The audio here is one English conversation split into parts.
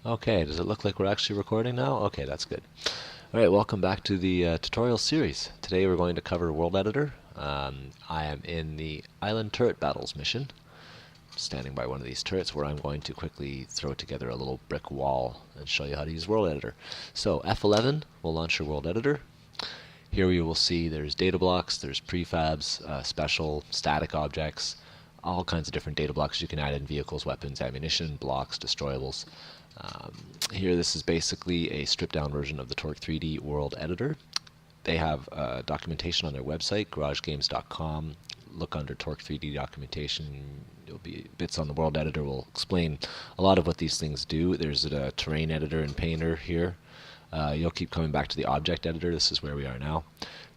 Okay, does it look like we're actually recording now? Okay, that's good. All right, welcome back to the tutorial series. Today we're going to cover World Editor. I am in the Island Turret Battles mission, standing by one of these turrets where I'm going to quickly throw together a little brick wall and show you how to use World Editor. So F11 will launch your World Editor. Here you will see there's data blocks, there's prefabs, special, static objects, all kinds of different data blocks you can add in vehicles, weapons, ammunition, blocks, destroyables. Here this is basically a stripped down version of the Torque 3D World Editor. They have documentation on their website, garagegames.com. Look under Torque 3D documentation. There'll be bits on the World Editor will explain a lot of what these things do. There's a terrain editor and painter here. You'll keep coming back to the object editor. This is where we are now.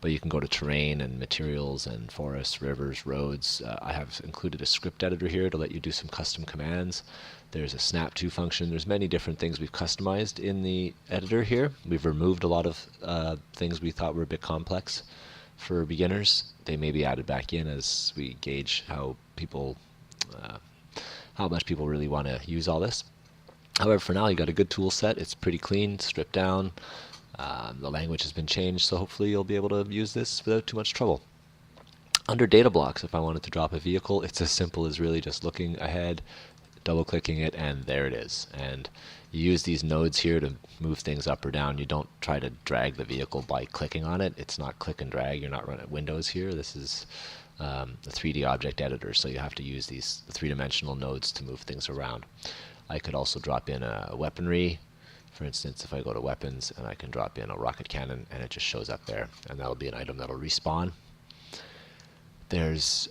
But you can go to terrain and materials and forests, rivers, roads. I have included a script editor here to let you do some custom commands. There's a snap to function. There's many different things we've customized in the editor here. We've removed a lot of things we thought were a bit complex for beginners. They may be added back in as we gauge how much people really want to use all this. However, for now, you got a good tool set. It's pretty clean, stripped down. The language has been changed, so hopefully you'll be able to use this without too much trouble. Under data blocks, if I wanted to drop a vehicle, it's as simple as really just looking ahead, double-clicking it, and there it is. And you use these nodes here to move things up or down. You don't try to drag the vehicle by clicking on it. It's not click and drag. You're not running Windows here. This is a 3D object editor, so you have to use these three-dimensional nodes to move things around. I could also drop in a weaponry. For instance, if I go to weapons and I can drop in a rocket cannon and it just shows up there, and that'll be an item that'll respawn. There's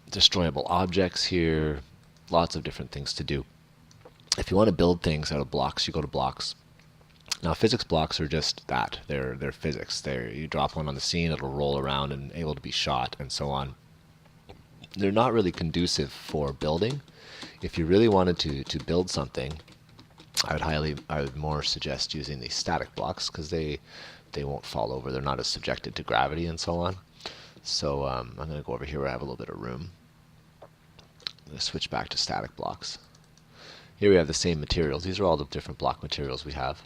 destroyable objects here, lots of different things to do. If you want to build things out of blocks, you go to blocks. Now physics blocks are just that. They're physics. You drop one on the scene, it'll roll around and able to be shot and so on. They're not really conducive for building. If you really wanted to build something, I would more suggest using these static blocks because they won't fall over. They're not as subjected to gravity and so on. So I'm going to go over here where I have a little bit of room. I'm going to switch back to static blocks. Here we have the same materials. These are all the different block materials we have.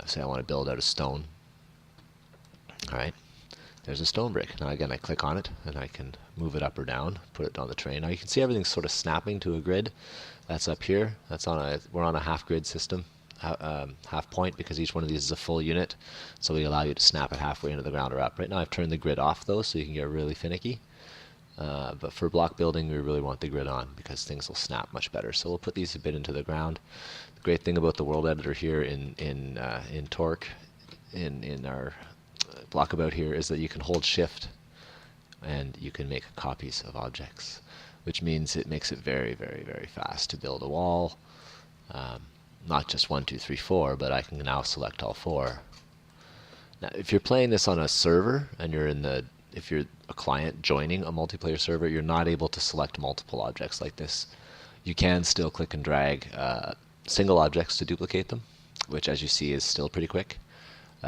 Say I want to build out of stone. All right. There's a stone brick. Now again, I click on it and I can move it up or down, put it on the train. Now you can see everything's sort of snapping to a grid. That's up here. We're on a half grid system, half point, because each one of these is a full unit. So we allow you to snap it halfway into the ground or up. Right now I've turned the grid off though, so you can get really finicky. But for block building, we really want the grid on because things will snap much better. So we'll put these a bit into the ground. The great thing about the World Editor here in Torque, in our BLOCKABOUT here, is that you can hold shift and you can make copies of objects, which means it makes it very, very, very fast to build a wall. Not just 1, 2, 3, 4, but I can now select all 4. Now, if you're playing this on a server and if you're a client joining a multiplayer server, you're not able to select multiple objects like this. You can still click and drag single objects to duplicate them, which as you see is still pretty quick.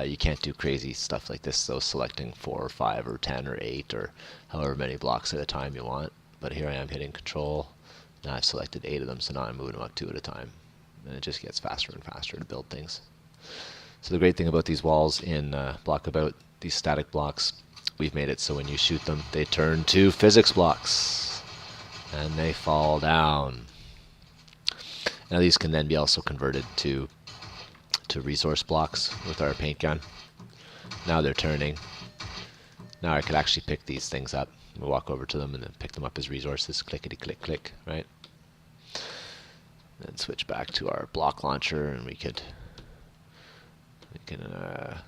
You can't do crazy stuff like this, though, selecting 4 or 5 or 10 or 8 or however many blocks at a time you want. But here I am hitting control. Now I've selected 8 of them, so now I'm moving them up 2 at a time. And it just gets faster and faster to build things. So the great thing about these walls in BLOCKABOUT, these static blocks, we've made it so when you shoot them, they turn to physics blocks. And they fall down. Now these can then be also converted to resource blocks with our paint gun. Now they're turning. Now I could actually pick these things up. We'll walk over to them and then pick them up as resources. Clickety click click, right? Then switch back to our block launcher, and we can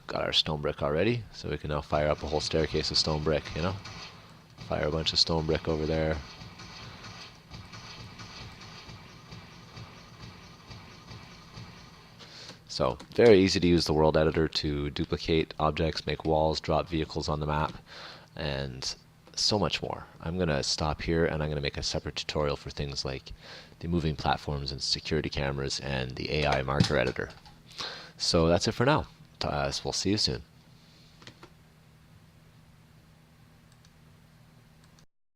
got our stone brick already, so we can now fire up a whole staircase of stone brick. Fire a bunch of stone brick over there. So very easy to use the World Editor to duplicate objects, make walls, drop vehicles on the map, and so much more. I'm going to stop here and I'm going to make a separate tutorial for things like the moving platforms and security cameras and the AI marker editor. So that's it for now. We'll see you soon.